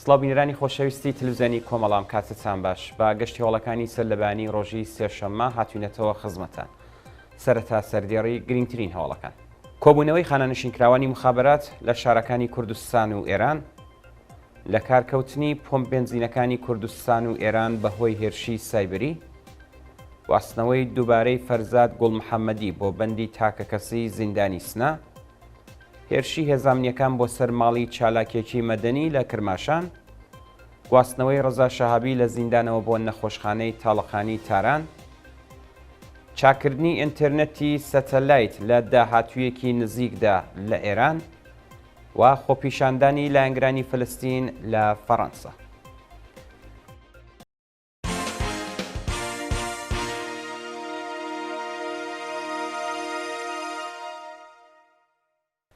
سڵاوبینەرانی خۆشەویستی تلویزیۆنی کۆمەڵام کاتتان باش بە گەشتی هەوڵەکانی سەرلەبانی ڕۆژی سێشەممە هاتوونەتەوە خزمەتان سەرەتا سەردێڕی گرنگترین هەوڵەکان کۆبوونەوەی خانەنشینکراوانی مخابرات لە شارەکانی کوردستان و ئێران لە کارکەوتنی پۆمپ بێنزینەکانی کوردستان و ئێران بەهۆی هێرشی سایبەری واستنەوەی دووبارەی فەرزاد گوڵمحەممەدی بۆ بەندی تاکەکەسی زیندانی سنا هێرشی هێزانامنیەکان بۆ سەر ماڵی چالاکێکی مەدەنی لە کرماشان گواستنەوەی ڕەزا شەهابی لە زیندانەوە بۆ نەخۆشخانەی تاڵەخانی تاران چاکردنی ئینتەرنەتی سەتەلایت لە داهاتوویەکی نزیکدا لە ئێران و خۆپیشاندانی لایەنگرانی فلستین لە فەڕەنسا.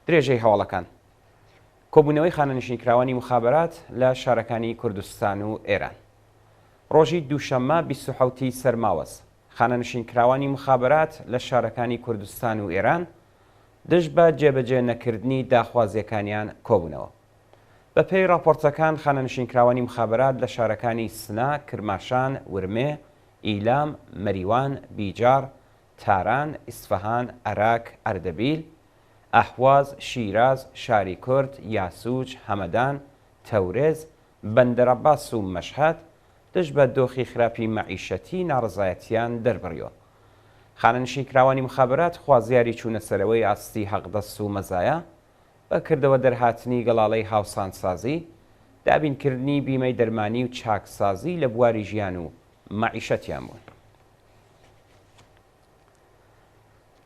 درێژەی هەواڵەکان کۆبوونەوەی خانەنشینکراوانی مخابرات لە شارەکانی کوردستان و ئێران ڕۆژی دووشەممە 27 سەرماوەز خانەنشینکراوانی مخابرات لە شارەکانی کوردستان و ئێران دژ بە جێبەجێ نەکردنی داخوازیەکانیان کۆبوونەوە. بەپێی راپۆرتەکان خانەنشینکراوانی مخابرات لە شارەکانی سنا، کرماشان، ورمێ، ئیلام، مەریوان، بیجار، تاران، ئیسفەهان، عێراق، ئەردەبیل، ئەحواز، شیراز، شاری کورد، یاسوج، هەمەدان، تەورێز، بەندەرەباس و مەشهەد دژ بە دۆخی خراپی مەعیشەتی ناڕزایەتیان دەربڕیەوە. خانەنشینکراوانی مخابرات خوازیاری چوونەسەرەوەی ئاستی حەقدەست و مەزایە بەکردەوە دەرهاتنی گەڵاڵەی هاوسانسازی، دابینکردنی بیمەی دەرمانی و چاکسازی لە بواری ژیان و مەعیشەتیان بوون.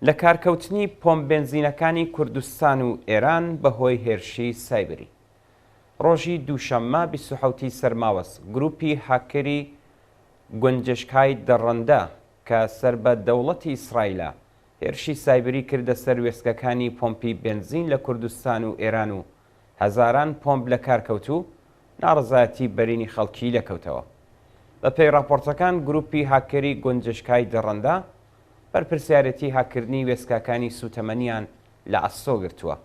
لە کارکەوتنی پۆمپ بێنزینەکانی کوردستان و ئێران بەهۆی هێرشی سایبەری ڕۆژی دووشەممە 27 سەرماوەز گروپی هاکەری گونجشکای دەڕەندە کە سەر بە دەوڵەتی ئیسرائیلە هێرشی سایبەری کردە سەر وێستگەکانی پۆمپی بێنزین لە کوردستان و ئێران و هەزاران پۆمپ لە کارکەوتو ناڕزایەتی بەرینی خەڵکی لەکەوتەوە. بەپێی راپۆرتەکان گروپی هاکەری گونجشکای دەڕەندە بەرپرسیارەتی هاکردنی وێستگاکانی سوتەمەنیان لە ئەسۆ گرتووە.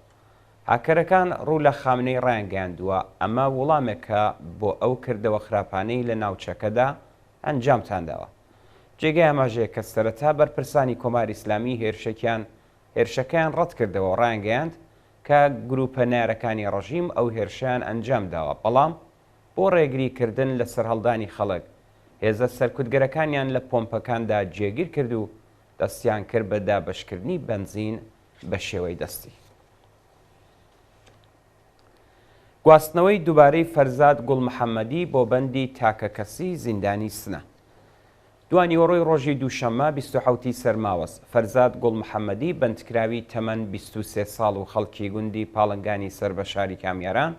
هاکەرەکان ڕوو لە خامنەی ڕایانگەاندووە ئەمە وەڵامێکە بۆ ئەو کردەوە خراپانەی لە ناوچەکەدا ئەنجامتانداوە. جێگای ئاماژەیە کە سەرەتا بەرپرسانی کۆماری ئیسلامی هێرشەکەیان ڕەت کردەوە و ڕایانگەیاند کە گروپە نارەکانی ڕەژیم ئەو هێرشیان ئەنجام داوە، بەڵام بۆ ڕێگریکردن لە سەرهەڵدانی خەڵک هێزە سەرکوتگەرەکانیان لە پۆمپەکاندا جێگیر کرد و دەستیان کرد بە دابەشکردنی بەنزین بە شێوەی دەستی. گواستنەوەی دووبارەی فەرزاد گوڵمحەممەدی بۆ بەندی تاکەکەسی زیندانی سنە دوانیوەڕۆی ڕۆژی دووشەممە 27 سەرماوەز فەرزاد گوڵمحەممەدی بەندکراوی تەمەن 23 ساڵ و خەڵکی گوندی پاڵنگانی سەر بە شاری کامیاران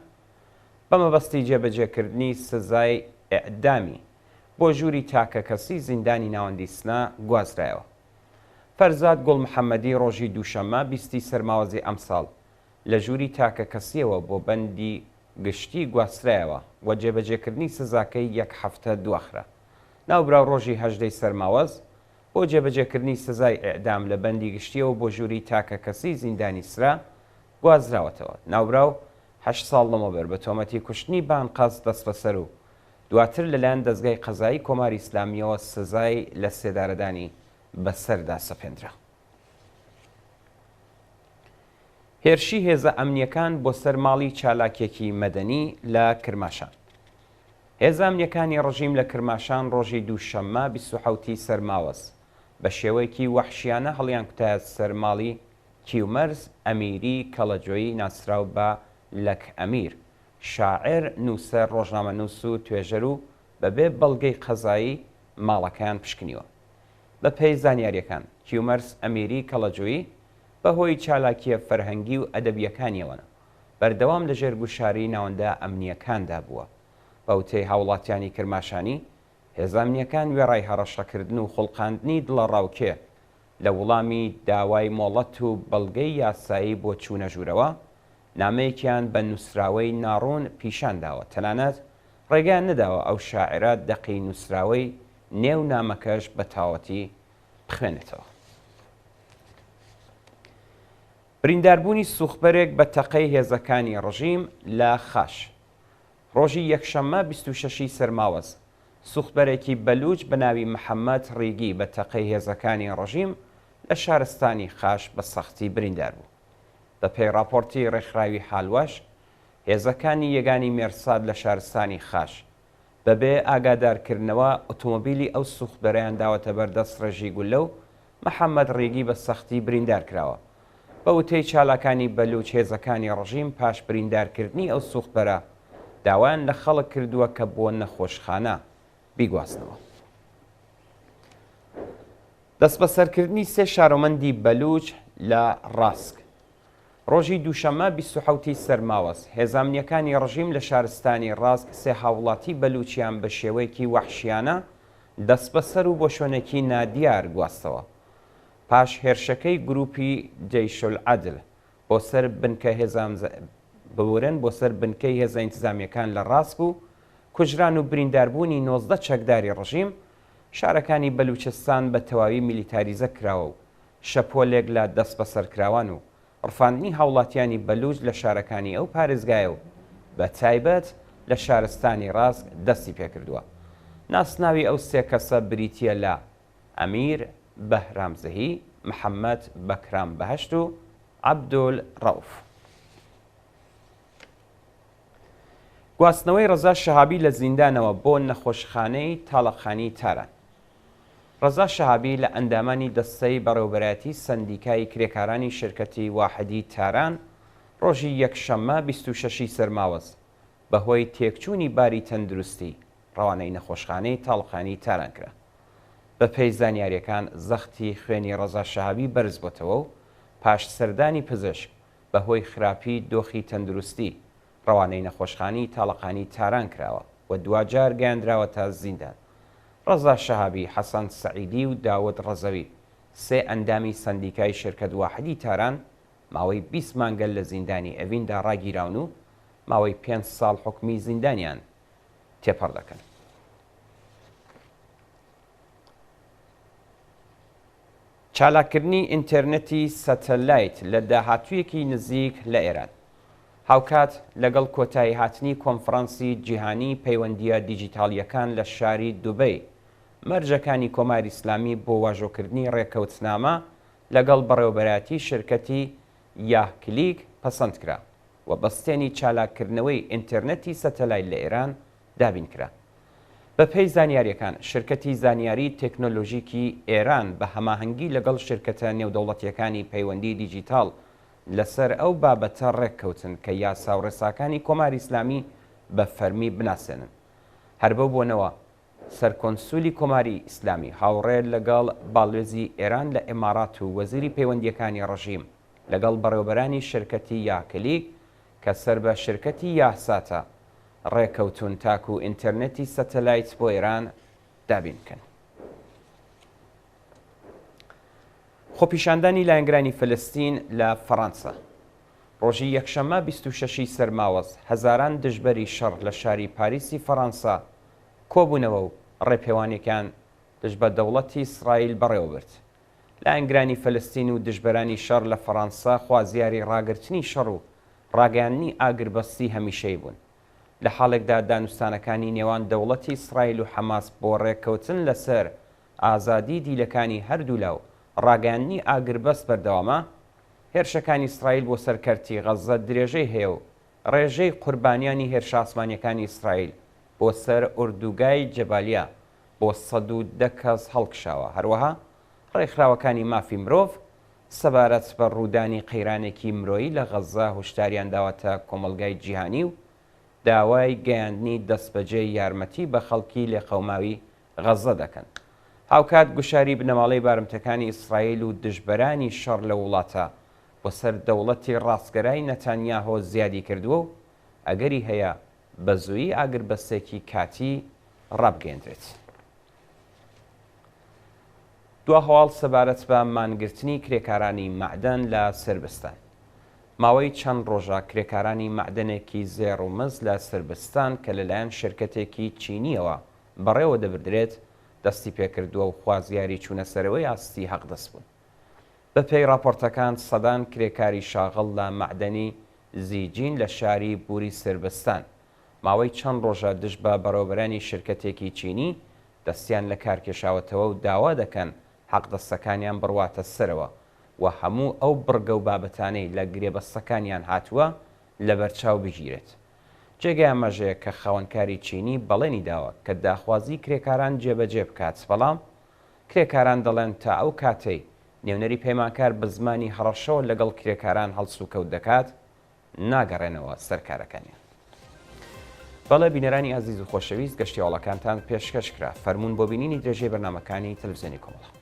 بە مەبەستی جێبەجێکردنی سزای ئێعدامی بۆ ژووری تاکەکەسی زیندانی ناوەندی سنە گوازرایەوە. فەرزاد گوڵمحەممەدی ڕۆژی دووشەممە 20 سەرماوەزی ئەمساڵ لە ژووری تاکەکەسیەوە بۆ بەندی گشتی گواسترایەوە و جێبەجێکردنی سزاکەی یەک هەفتە دواخرا. ناوبراو ڕۆژی 18 سەرماوەز بۆ جێبەجێکردنی سزای ئێعدام لە بەندی گشتیەوە بۆ ژووری تاکەکەسی زیندانی سرا گوازراوەتەوە. ناوبراو 8 ساڵ لەمەوبەر بە تۆمەتی کوشتنی بانقاس دەست بەسەر و دواتر لەلایەن دەستگای قەزایی کۆماری ئیسلامیەوە سزای لە سێدارەدانی بەسەردا سەپێنرا. هێرشی هێزە ئەمنیەکان بۆ سەر ماڵی چالاکێکی مەدەنی لە کرماشان هێزە ئەمنیەکانی ڕەژیم لە کرماشان ڕۆژی دووشەممە 27 سەرماوەز بە شێوەیەکی وەحشیانە هەڵیان کوتایە سەر ماڵی کیومەرز ئەمیری کەڵەجۆیی ناسراو بە لەک ئەمیر شاعر نووسەر ڕۆژنامەنووس و توێژەر و بەبێ بەڵگەی قەزایی ماڵەکەیان پشکنیوە. بە پێی زانیاریەکان کیومەرز ئەمیری کەڵەجۆیی بەهۆی چالاکیە فەرهەنگی و ئەدەبیەکانیەوەنە بەردەوام لە ژێرگوشاری ناوەندە ئەمنیەکاندا بووە. بەوتەی هاوڵاتیانی کرماشانی هێزانامنیەکان وێڕای هەڕەشەکردن و خوڵقاندنی دڵە ڕاوکێ لە وەڵامی داوای مۆڵەت و بەڵگەی یاسایی بۆ چوونە ژوورەوە نامەیەکیان بە نووسراوەی ناڕوون پیشانداوە. تەنانەت ڕێگەیان نەداوە ئەو شاعرە دەقی نووسراوەی نێو نامەکەش بە تاوەتی بخوێنێتەوە. برینداربوونی سوخبەرێک بە تەقەی هێزەکانی ڕژیم لە خاش ڕۆژی یەکشەممە 26 سەرماوەز سوختبەرێکی بەلوچ بە ناوی محەممەد ڕیگی بە تەقەی هێزەکانی ڕژیم لە شارستانی خاش بە سەختی بریندار بوو. بە پێی راپۆرتی ڕێکخراوی حالوەش هێزەکانی یەگانی مێرساد لە شارستانی خاش بەبێ ئاگادارکردنەوە ئۆتۆمۆبیلی ئەو سوختبەرەیان داوەتە بەردەست ڕێژی گولە و محەممەد ڕێگی بە سەختی بریندار کراوە. بە وتەی چالاکانی بەلوچ هێزەکانی ڕژیم پاش بریندارکردنی ئەو سوختبەرە داوایان لە خەڵک کردووە کە بۆ نەخۆشخانە بیگواستنەوە. دەست بەسەرکردنی سێ شارۆمەندی بەلوچ لە ڕاسک ڕۆژی دووشەممە 27 سەرماوەز هێزانیەکانی ڕژیم لە شارستانی ڕاسک سێ هاوڵاتی بەلوچیان بە شێوەیەکی وەحشیانە دەست بەسەر و بۆ شوێنێکی نادیار گواستەوە. پاش هێرشەکەی گروپی جەیشولعەدل بۆ سەر بنکە بورن بۆ سەر بنکەی هێزە ئینتیزامیەکان لە ڕاست بوو کوژران و برینداربوونی 19 چەکداری ڕژیم شارەکانی بەلوچستان بە تەواوی میلیتاریزە کراوە و شەپۆلێک لە دەست بەسەرکراوان و ڕفاندنی هاوڵاتیانی بەلوچ لە شارەکانی ئەو پارێزگایە و بە تایبەت لە شارستانی ڕاست دەستی پێکردووە. ناسناوی ئەو سێ کەسە بریتیە لە ئەمیر بەهرامزەهی، محەممەد بەکرام بەهەشت و عەبدول ڕەوف. گواستنەوەی ڕەزا شەهابی لە زیندانەوە بۆ نەخۆشخانەی تاڵەخانی تاران. ڕەزا شەهابی لە ئەندامانی دەستەی بەڕێوەبەرایەتی سەندیکای کرێکارانی شرکەتی واحدی تاران ڕۆژی یەکشەممە 26 سەرماوەز بەهۆی تێکچوونی باری تەندروستی ڕەوانەی نەخۆشخانەی تاڵخانی تاران کرا. بە پێی زانیاریەکان زەختی خوێنی ڕەزا شەهابی بەرز بۆتەوە و پاش سەردانی پزیشک بەهۆی خراپی دۆخی تەندروستی ڕەوانەی نەخۆشخانی تاڵەقانی تاران کراوە و دوجار گەیاندراوە تا زیندان. ڕەزا شەهابی، حەسەن سەعیدی و داود ڕەزەوی سێ ئەندامی سەندیکای شرکەت واحدی تاران ماوەی 20 مانگەل لە زیندانی ئەڤیندا ڕاگیراون و ماوەی 5 ساڵ حکمی زیندانیان تێپەڕ دەکەن. چالاکردنی ئینتەرنێتی سەتەلایت لە داهاتوویەکی نزیک لە ئێران. هاوکات لەگەڵ کۆتایی هاتنی کۆنفرانسی جیهانی پەیوەندیە دیجیتاڵیەکان لە شاری دوبەی مەرجەکانی کۆماری ئیسلامی بۆ واژۆکردنی ڕێکەوتنامە لەگەڵ بەڕێوەبەرایەتی شرکەتی یاهکلیک پەسەند کرا و بەستێنی چالاکردنەوەی ئینتەرنێتی سەتەلایت لە ئێران دابین کرا. بە پێی زانیاریەکان شرکەتی زانیاری تێکنۆلۆژیکی ئێران بە هەماهەنگی لەگەڵ شرکەتە نێودەوڵەتیەکانی پەیوەندی دیجیتاڵ لەسەر ئەو بابەتە ڕێککەوتن کە یاسا و ڕێساکانی کۆماری ئیسلامی بە فەرمی بناسێنن. هەر بەو بوونەوە سەرکۆنسولی کۆماری ئیسلامی هاوڕێ لەگەڵ باڵێزی ئێران لە ئێمارات و وەزیری پەیوەندیەکانی ڕژیم لەگەڵ بەڕێوەبەرانی شرکەتی یاکلیک کە سەر بە شرکەتی یاساتە ڕێکەوتون تاک و ئینتەرنێتی سەتەلایت بۆ ئێران دابین بکەن. خۆپیشاندانی لایەنگرانی فلستین لە فەڕەنسا ڕۆژی یەکشەممە 26 سەرماوەز هەزاران دژبەری شەڕ لە شاری پاریسی فەڕەنسا کۆبوونەوە و ڕێپێوانێکیان دژ بە دەوڵەتی ئیسرائیل بەڕێوەبرد. لایەنگرانی فلستین و دژبەرانی شەڕ لە فەڕەنسا خوازیاری ڕاگررتنی شەڕ و ڕاگەیاندنی ئاگربەستی هەمیشەی بوون. لە حاڵێکدا دانوستانەکانی نێوان دەوڵەتی ئیسرائیل و حەماس بۆ ڕێککەوتن لەسەر ئازادی دیلەکانی هەردوو لاو ڕاگەیاندنی ئاگربەست بەردەوامە، هێرشەکانی ئیسرائیل بۆ سەرکەرتی غەزە درێژەی هەیە و ڕێژەی قوربانیانی هێرشە ئاسمانیەکانی ئیسرائیل بۆ سەر ئوردوگای جەبالیا بۆ 110 کەس هەڵکشاوە. هەروەها ڕێکخراوەکانی مافی مرۆڤ سەبارەت بە ڕوودانی قەیرانێکی مرۆیی لە غەزە هۆشداریان داوەتە کۆمەلگای جیهانی و داوای گەیاندنی دەستبەجێی یارمەتی بە خەڵکی لێقەوماوی غەزە دەکەن. هاوکات گوشاری بنەماڵەی بارمتەکانی ئیسرائیل و دژبەرانی شەڕ لە وڵاتە بۆ سەر دەوڵەتی ڕاستگەرای نەتانیاهۆ زیادی کردووە و ئەگەری هەیە بە زوویی ئاگربەستێکی کاتی ڕابگەیەندرێت. دوا هەواڵ سەبارەت بە مانگرتنی کرێکارانی مەعدەن لە سربستان. ماوەی چەند ڕۆژە کرێکارانی مەعدنێکی زێڕ و مەز لە سربستان کە لەلایەن شرکەتێکی چینیەوە بەڕێوە دەبردرێت دەستی پێکردووە و خوازیاری چوونەسەرەوەی ئاستی حەقدەست بوون. بە پێی راپۆرتەکان سەدان کرێکاری شاغڵ لە مەعدەنی زیجین لە شاری بووری سربستان ماوەی چەند ڕۆژە دژ بە بەڕێوەبەرانی شرکەتێکی چینی دەستیان لە کارکێشاوەتەوە و داوا دەکەن حەقدەستەکانیان بڕواتە سەرەوە و هەموو ئەو بڕگە و بابەتانەی لە گرێبەستەکانیان هاتووە لە بەرچاو بگیرێت. جێگای ئەمەژەیە کە خاوەنکاری چینی بەڵێنی داوە کە داخوازی کرێکاران جێبەجێ بکات، بەڵام کرێکاران دەڵێن تا ئەو کاتەی نێونەری پەیمانکار بە زمانی هەڕەشەوە لەگەڵ کرێکاران هەڵسو کەوت دەکات ناگەڕێنەوە سەرکارەکانیان. بەڵێ بینەرانی ئازیز و خۆشەویست، گەشتیاوڵەکانتان پێشکەش کرا. فەرموون بۆ بینینی درێژەی بەرنامەکانی تەلەڤیزیۆنی کۆمەڵە.